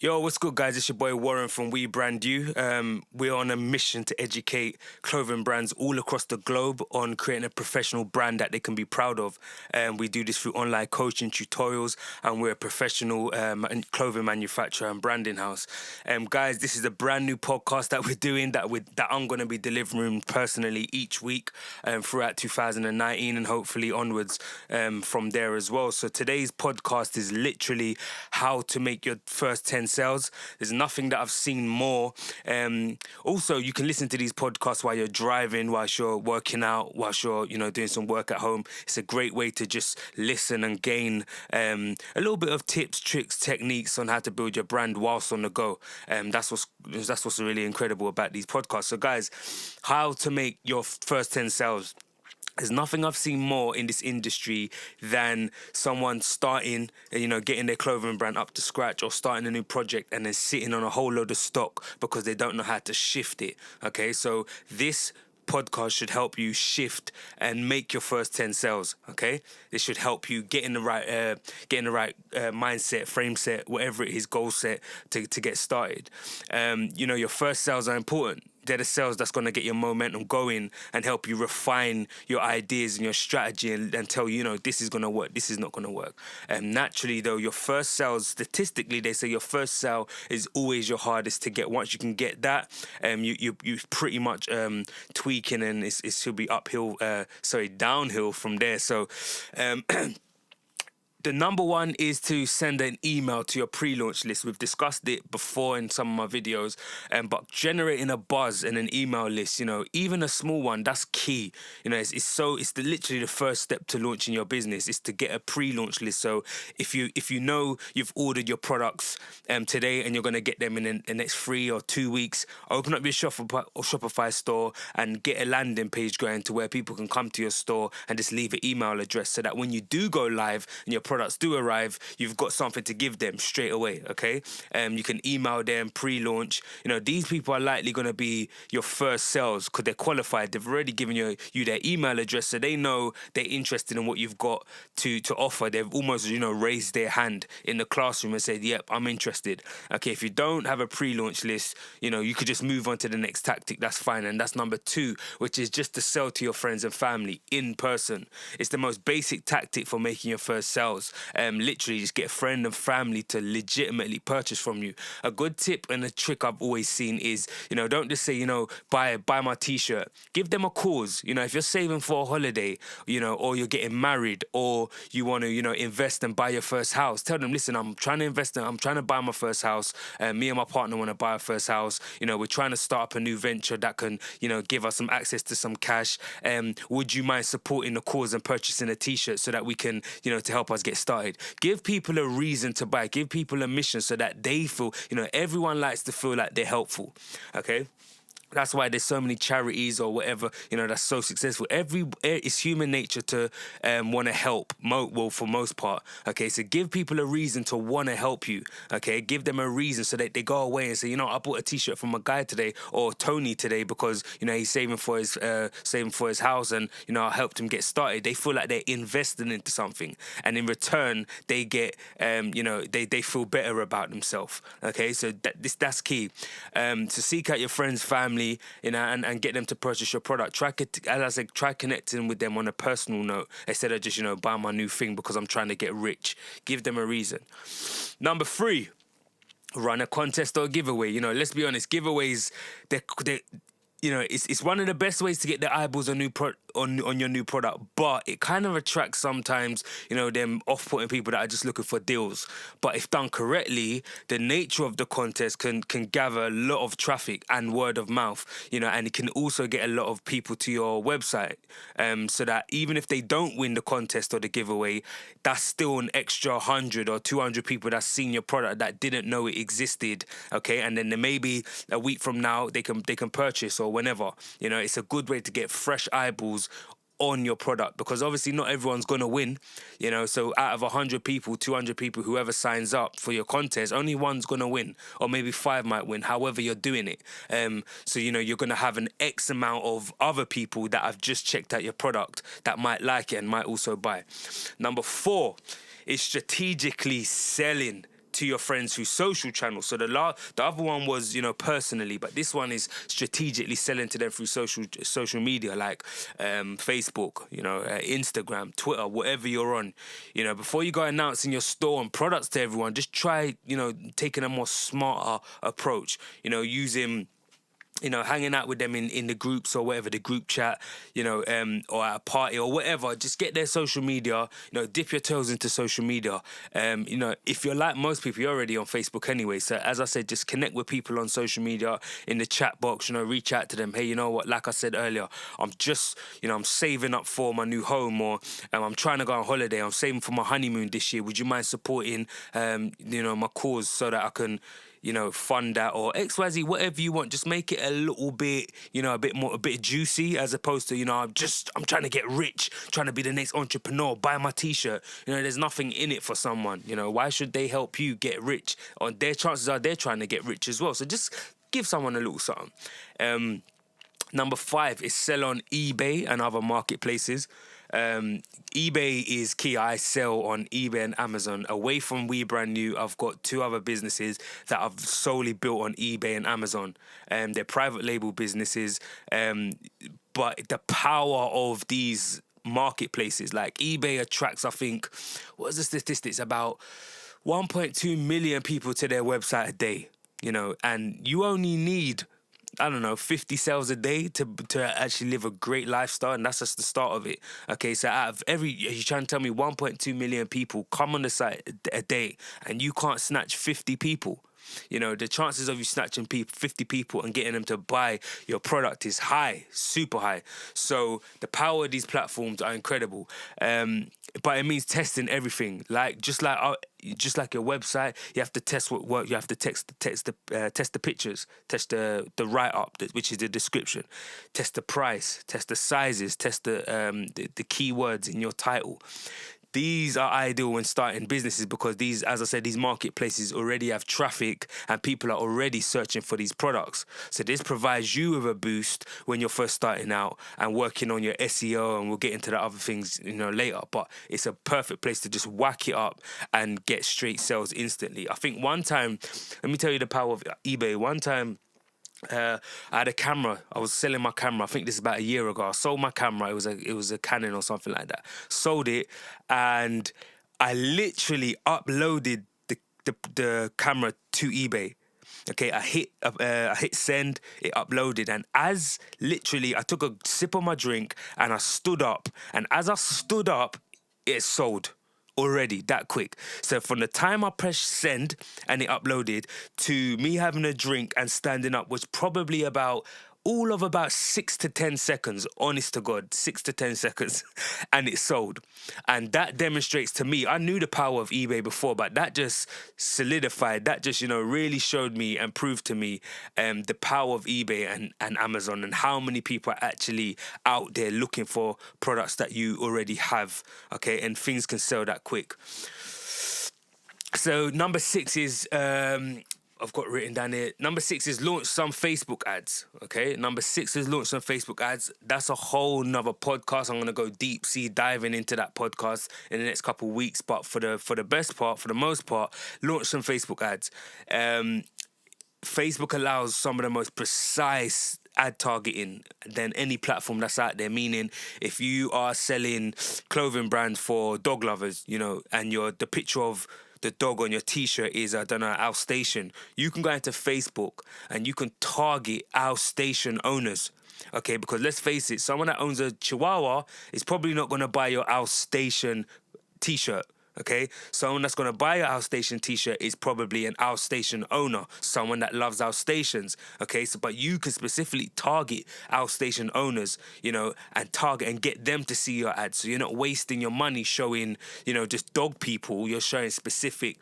Yo, what's good, guys? It's your boy Warren from We Brand You. We're on a mission to educate clothing brands all across the globe on creating a professional brand that they can be proud of. We do this through online coaching tutorials, and we're a professional clothing manufacturer and branding house. Guys, this is a brand new podcast that we're doing that I'm going to be delivering personally each week throughout 2019 and hopefully onwards from there as well. So today's podcast is literally how to make your first 10 sales. There's nothing that I've seen more. Also, you can listen to these podcasts while you're driving, whilst you're working out, whilst you're doing some work at home. It's a great way to just listen and gain a little bit of tips, tricks, techniques on how to build your brand whilst on the go. That's what's really incredible about these podcasts. So, guys, how to make your first 10 sales. There's nothing I've seen more in this industry than someone starting, getting their clothing brand up to scratch or starting a new project and then sitting on a whole load of stock because they don't know how to shift it. Okay, so this podcast should help you shift and make your first 10 sales. Okay, this should help you get in the right mindset, frame set, whatever it is, goal set to get started. Your first sales are important. They're the sales that's going to get your momentum going and help you refine your ideas and your strategy and tell you, this is going to work, this is not going to work. Naturally, though, your first sales, statistically, they say your first sale is always your hardest to get. Once you can get that, you pretty much tweaking, and it should be downhill from there. So, the number one is to send an email to your pre-launch list. We've discussed it before in some of my videos, but generating a buzz and an email list, even a small one, that's key. It's literally the first step to launching your business is to get a pre-launch list. So if you know you've ordered your products today and you're going to get them in the next 3 or 2 weeks, open up your Shopify store and get a landing page going to where people can come to your store and just leave an email address so that when you do go live and your products do arrive, you've got something to give them straight away, okay? You can email them pre-launch. These people are likely going to be your first sales because they're qualified. They've already given you their email address, so they know they're interested in what you've got to offer. They've almost, raised their hand in the classroom and said, yep, I'm interested. Okay, if you don't have a pre-launch list, you could just move on to the next tactic. That's fine. And that's number 2, which is just to sell to your friends and family in person. It's the most basic tactic for making your first sales. Literally just get a friend and family to legitimately purchase from you. A good tip and a trick I've always seen is, don't just say, buy my t-shirt. Give them a cause. If you're saving for a holiday, or you're getting married, or you want to, invest and buy your first house, tell them, listen, I'm trying to invest I'm trying to buy my first house. Me and my partner want to buy a first house. We're trying to start up a new venture that can, give us some access to some cash. Would you mind supporting the cause and purchasing a t-shirt so that we can, to help us get started? Give people a reason to buy. Give people a mission so that they feel, everyone likes to feel like they're helpful, okay? That's why there's so many charities or whatever, that's so successful. It's human nature to want to help, for most part, okay? So give people a reason to want to help you, okay? Give them a reason so that they go away and say, I bought a t-shirt from a guy today or Tony today because, he's saving for his house and, I helped him get started. They feel like they're investing into something. And in return, they get, they feel better about themselves, okay? So that's key. To seek out your friends, family, and get them to purchase your product. As I said, try connecting with them on a personal note instead of just, buy my new thing because I'm trying to get rich. Give them a reason. Number 3, run a contest or a giveaway. Let's be honest, giveaways, it's one of the best ways to get the eyeballs on your new product, but it kind of attracts sometimes, them off-putting people that are just looking for deals. But if done correctly, the nature of the contest can gather a lot of traffic and word of mouth, and it can also get a lot of people to your website, so that even if they don't win the contest or the giveaway, that's still an extra 100 or 200 people that's seen your product that didn't know it existed, okay? And then maybe a week from now, they can purchase or whenever. It's a good way to get fresh eyeballs on your product because obviously not everyone's going to win, so out of 100 people, 200 people, whoever signs up for your contest, only one's going to win, or maybe 5 might win, however you're doing it. So you're going to have an X amount of other people that have just checked out your product that might like it and might also buy. Number 4 is strategically selling to your friends through social channels. So the other one was, personally, but this one is strategically selling to them through social media, like Facebook, Instagram, Twitter, whatever you're on. Before you go announcing your store and products to everyone, just try, taking a more smarter approach, using, hanging out with them in the groups or whatever, the group chat, or at a party or whatever. Just get their social media, dip your toes into social media. If you're like most people, you're already on Facebook anyway. So as I said, just connect with people on social media, in the chat box, reach out to them. Hey, you know what, like I said earlier, I'm just, I'm saving up for my new home, or I'm trying to go on holiday. I'm saving for my honeymoon this year. Would you mind supporting, my cause so that I can, fund that, or XYZ, whatever you want. Just make it a little bit, a bit juicy, as opposed to, I'm trying to get rich, trying to be the next entrepreneur, buy my t-shirt. There's nothing in it for someone. Why should they help you get rich? Or their chances are they're trying to get rich as well. So just give someone a little something. Number 5 is sell on eBay and other marketplaces. eBay is key. I sell on eBay and Amazon. Away from We Brand New, I've got 2 other businesses that I've solely built on eBay and Amazon. They're private label businesses, but the power of these marketplaces, like eBay attracts, I think, what is the statistics? About 1.2 million people to their website a day, and you only need, 50 sales a day to actually live a great lifestyle, and that's just the start of it. Okay, so out of you're trying to tell me 1.2 million people come on the site a day, and you can't snatch 50 people. The chances of you snatching 50 people and getting them to buy your product is high, super high. So the power of these platforms are incredible. But it means testing everything. Just like your website, you have to test what works. You have to test the pictures, test the write up, which is the description, test the price, test the sizes, test the keywords in your title. These are ideal when starting businesses, because these, as I said, these marketplaces already have traffic and people are already searching for these products. So this provides you with a boost when you're first starting out and working on your SEO, and we'll get into the other things, later. But it's a perfect place to just whack it up and get straight sales instantly. I think one time, let me tell you the power of eBay. One time, I had a camera. I was selling my camera. I think this is about a year ago. I sold my camera. It was a Canon or something like that. Sold it, and I literally uploaded the camera to eBay. Okay, I hit send. It uploaded, and as literally I took a sip of my drink and I stood up, and as I stood up, it sold. Already that quick. So from the time I pressed send and it uploaded to me having a drink and standing up was probably about 6 to 10 seconds, honest to God, 6 to 10 seconds, and it sold. And that demonstrates to me, I knew the power of eBay before, but that just solidified, that just, really showed me and proved to me the power of eBay and Amazon, and how many people are actually out there looking for products that you already have, okay, and things can sell that quick. So number 6 is... I've got written down here. Number 6 is launch some Facebook ads. Okay. Number 6 is launch some Facebook ads. That's a whole nother podcast. I'm gonna go deep sea diving into that podcast in the next couple of weeks. But for the most part, launch some Facebook ads. Facebook allows some of the most precise ad targeting than any platform that's out there. Meaning, if you are selling clothing brands for dog lovers, and the picture of the dog on your t-shirt is, our station, you can go into Facebook and you can target our station owners. Okay, because let's face it, someone that owns a Chihuahua is probably not going to buy your our station t-shirt. Okay, someone that's going to buy a Our Station t-shirt is probably an Our Station owner, someone that loves Our Stations. Okay, so but you can specifically target Our Station owners, and target and get them to see your ads. So you're not wasting your money showing, just dog people. You're showing specific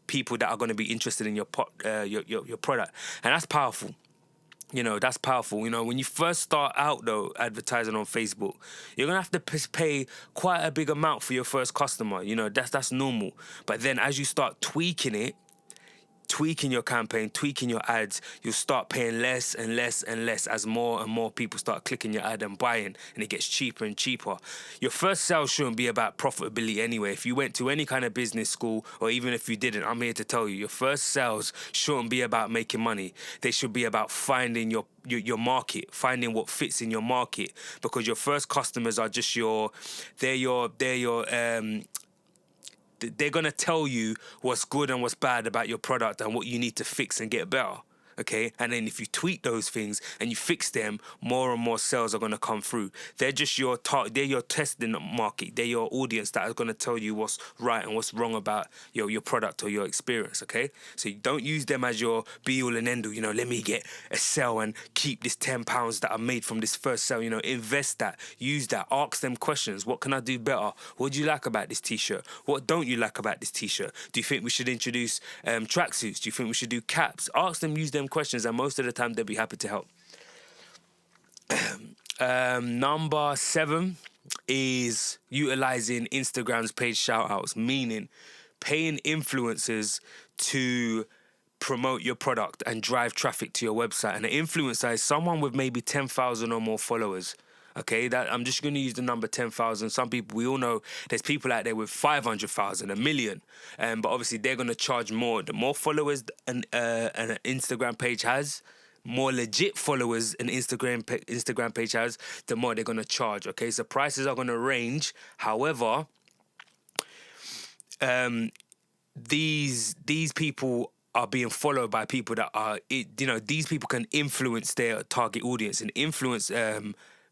people that are going to be interested in your product, and that's powerful. That's powerful. When you first start out, though, advertising on Facebook, you're going to have to pay quite a big amount for your first customer. That's normal. But then as you start tweaking it, tweaking your campaign, tweaking your ads, you'll start paying less and less and less as more and more people start clicking your ad and buying, and it gets cheaper and cheaper. Your first sale shouldn't be about profitability anyway. If you went to any kind of business school, or even if you didn't, I'm here to tell you, your first sales shouldn't be about making money. They should be about finding your market, finding what fits in your market, because your first customers are just they're going to tell you what's good and what's bad about your product and what you need to fix and get better. Okay, and then if you tweak those things and you fix them, more and more sales are going to come through. They're just they're your testing market. They're your audience that are going to tell you what's right and what's wrong about your product or your experience. Okay, so you don't use them as your be all and end all. Let me get a sale and keep this £10 that I made from this first sale. Invest that, use that, ask them questions. What can I do better? What do you like about this t-shirt? What don't you like about this t-shirt? Do you think we should introduce tracksuits? Do you think we should do caps? Ask them, use them questions, and most of the time they'll be happy to help. Number 7 is utilizing Instagram's page shoutouts, meaning paying influencers to promote your product and drive traffic to your website. And an influencer is someone with maybe 10,000 or more followers. Okay, that I'm just going to use the number 10,000. Some people, we all know there's people out there with 500,000, 1 million, but obviously they're going to charge more. The more followers an Instagram page has, more legit followers an Instagram page has, the more they're going to charge. Okay, so prices are going to range. However, these people are being followed by people that are, these people can influence their target audience, and influence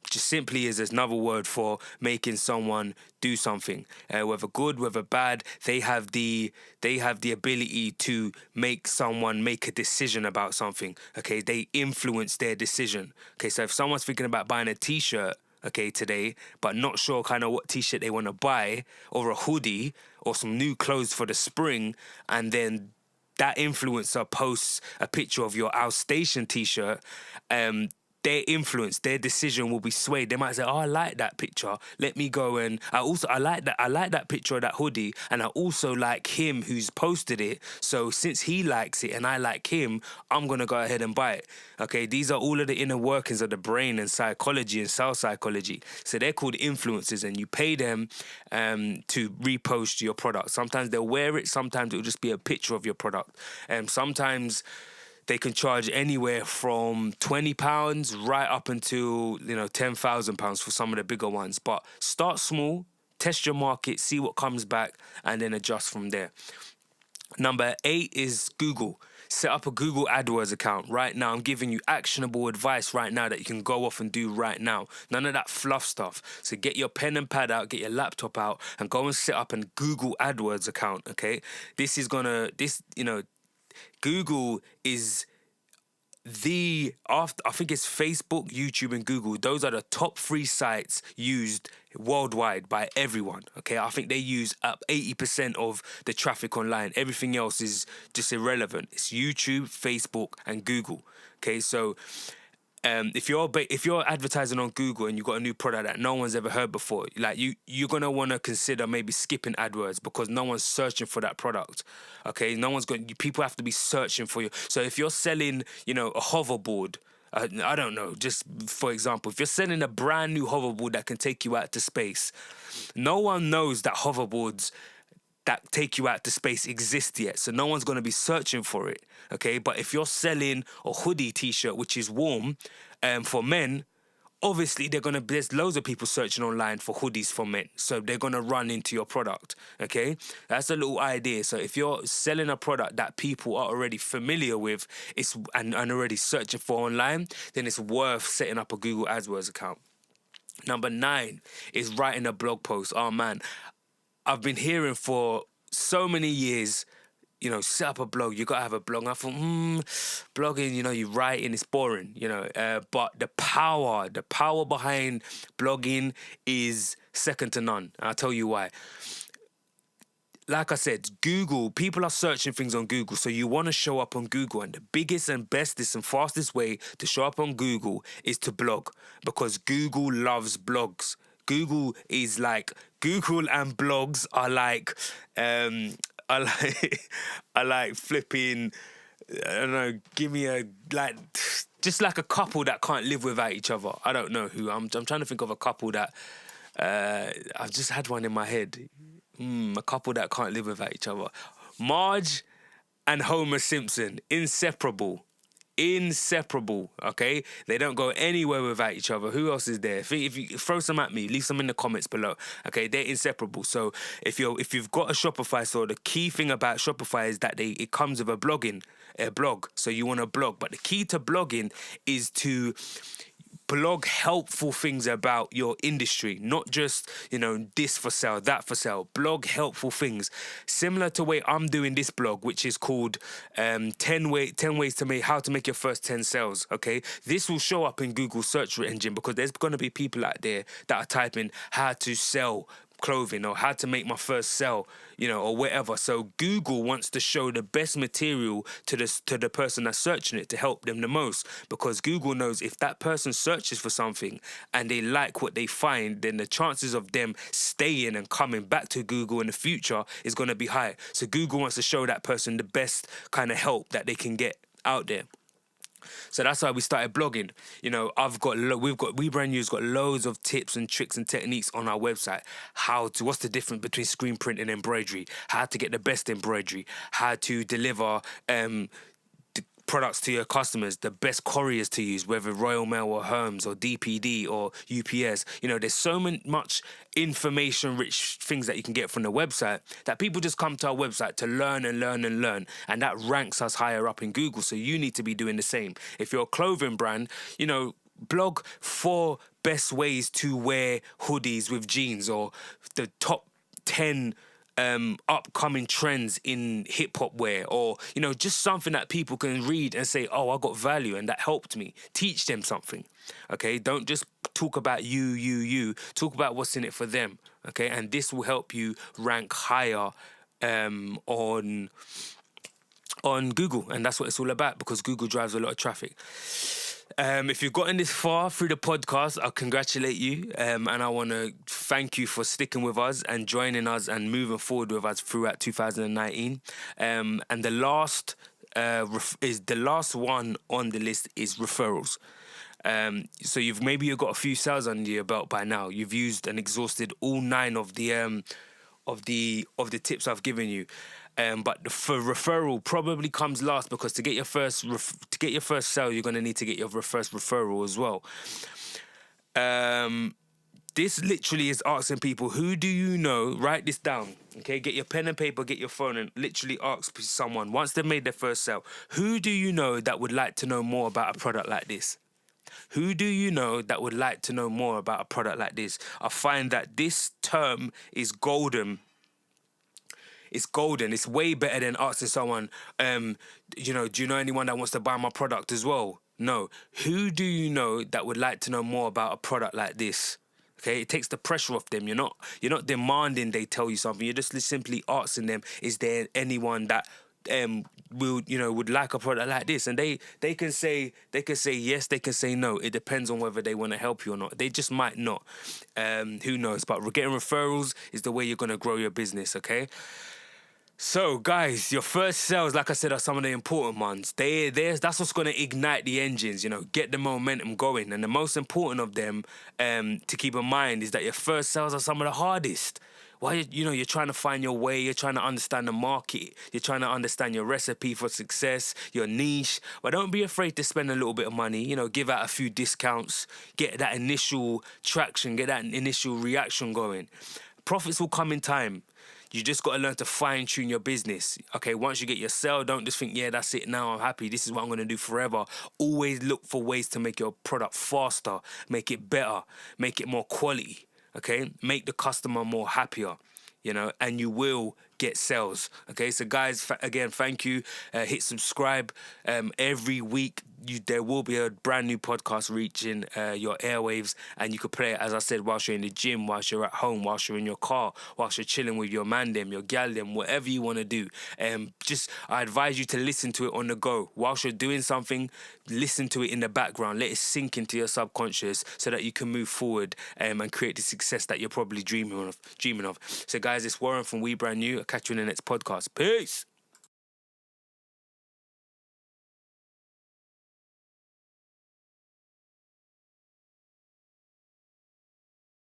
just simply is another word for making someone do something, whether good, whether bad. They have the ability to make someone make a decision about something. Okay, they influence their decision. Okay, so if someone's thinking about buying a t-shirt, okay, today, but not sure kind of what t-shirt they want to buy, or a hoodie, or some new clothes for the spring, and then that influencer posts a picture of your Outstation t-shirt, their influence, their decision will be swayed. They might say, "Oh, I like that picture. Let me go and I like that picture of that hoodie, and I also like him who's posted it. So since he likes it and I like him, I'm gonna go ahead and buy it." Okay, these are all of the inner workings of the brain and psychology and cell psychology. So they're called influencers, and you pay them to repost your product. Sometimes they'll wear it. Sometimes it'll just be a picture of your product. Sometimes they can charge anywhere from £20 right up until £10,000 for some of the bigger ones. But start small, test your market, see what comes back, and then adjust from there. Number 8 is Google. Set up a Google AdWords account right now. I'm giving you actionable advice right now that you can go off and do right now. None of that fluff stuff. So get your pen and pad out, get your laptop out, and go and set up a Google AdWords account. Okay, Google is I think it's Facebook, YouTube, and Google. Those are the top 3 sites used worldwide by everyone. Okay, I think they use up 80% of the traffic online. Everything else is just irrelevant. It's YouTube, Facebook, and Google. Okay, so if you're advertising on Google and you've got a new product that no one's ever heard before, like you're gonna want to consider maybe skipping AdWords, because no one's searching for that product. Okay, people have to be searching for you. So if you're selling, a hoverboard, I don't know, just for example, if you're selling a brand new hoverboard that can take you out to space, no one knows that hoverboards that take you out to space exist yet, so no one's going to be searching for it. Okay, but if you're selling a hoodie t-shirt which is warm for men, obviously there's loads of people searching online for hoodies for men, so they're gonna run into your product. Okay, that's a little idea. So if you're selling a product that people are already familiar with, and already searching for online, then it's worth setting up a Google AdWords account. Number 9 is writing a blog post. Oh man, I've been hearing for so many years, set up a blog. You gotta have a blog. And I thought, blogging, you writing, it's boring, But the power behind blogging is second to none. And I'll tell you why. Like I said, Google, people are searching things on Google, so you want to show up on Google. And the biggest and bestest and fastest way to show up on Google is to blog, because Google loves blogs. Google and blogs are like I like I like flipping. I don't know. Give me a like, just like a couple that can't live without each other. I don't know who. I'm trying to think of a couple that I've just had one in my head. A couple that can't live without each other. Marge and Homer Simpson, inseparable. Inseparable, okay? They don't go anywhere without each other. Who else is there? If you throw some at me, leave some in the comments below. Okay, they're inseparable. So if you've got a Shopify store, the key thing about Shopify is that it comes with a blog. So you want to blog, but the key to blogging is to blog helpful things about your industry, not just, this for sale, that for sale. Blog helpful things. Similar to the way I'm doing this blog, which is called 10 ways to how to make your first 10 sales, okay? This will show up in Google search engine because there's going to be people out there that are typing how to sell clothing or how to make my first sell, or whatever. So Google wants to show the best material to the person that's searching it to help them the most, because Google knows if that person searches for something and they like what they find, then the chances of them staying and coming back to Google in the future is going to be high. So Google wants to show that person the best kind of help that they can get out there. So that's why we started blogging. We Brand New's got loads of tips and tricks and techniques on our website. What's the difference between screen print and embroidery? How to get the best embroidery? How to deliver products to your customers, the best couriers to use, whether Royal Mail or Hermes or DPD or UPS. There's so much information-rich things that you can get from the website that people just come to our website to learn and learn and learn, and that ranks us higher up in Google. So you need to be doing the same. If you're a clothing brand, blog 4 best ways to wear hoodies with jeans, or the top 10 upcoming trends in hip-hop wear, or just something that people can read and say, oh, I got value and that helped me. Teach them something, okay? Don't just talk about you. Talk about what's in it for them, okay? And this will help you rank higher on Google, and that's what it's all about, because Google drives a lot of traffic. If you've gotten this far through the podcast, I congratulate you, and I want to thank you for sticking with us and joining us and moving forward with us throughout 2019. And the last one on the list is referrals. So you've got a few sales under your belt by now. You've used and exhausted all 9 of the tips I've given you. But for referral probably comes last, because to get your first sale, you're going to need to get your first referral as well. This literally is asking people, who do you know? Write this down, okay? Get your pen and paper, get your phone, and literally ask someone, once they've made their first sale, who do you know that would like to know more about a product like this? Who do you know that would like to know more about a product like this? I find that this term is golden. It's golden. It's way better than asking someone, do you know anyone that wants to buy my product as well? No. Who do you know that would like to know more about a product like this? Okay, it takes the pressure off them. You're not demanding they tell you something. You're just simply asking them, is there anyone that would like a product like this? And they can say yes, they can say no. It depends on whether they want to help you or not. They just might not. Who knows? But getting referrals is the way you're going to grow your business, okay? So, guys, your first sales, like I said, are some of the important ones. That's what's going to ignite the engines, get the momentum going. And the most important of them to keep in mind is that your first sales are some of the hardest. Why, you're trying to find your way, you're trying to understand the market, you're trying to understand your recipe for success, your niche. But don't be afraid to spend a little bit of money, give out a few discounts, get that initial traction, get that initial reaction going. Profits will come in time. You just got to learn to fine-tune your business. Okay, once you get your sale, don't just think, yeah, that's it, now I'm happy, this is what I'm going to do forever. Always look for ways to make your product faster, make it better, make it more quality, okay? Make the customer more happier, and you will get sales, okay? So, guys, again, thank you. Hit subscribe. Every week, there will be a brand new podcast reaching your airwaves, and you could play it, as I said, whilst you're in the gym, whilst you're at home, whilst you're in your car, whilst you're chilling with your man them, your gal them, whatever you want to do. I advise you to listen to it on the go. Whilst you're doing something, listen to it in the background. Let it sink into your subconscious so that you can move forward and create the success that you're probably dreaming of. So, guys, it's Warren from We Brand New. catch you in the next podcast. Peace.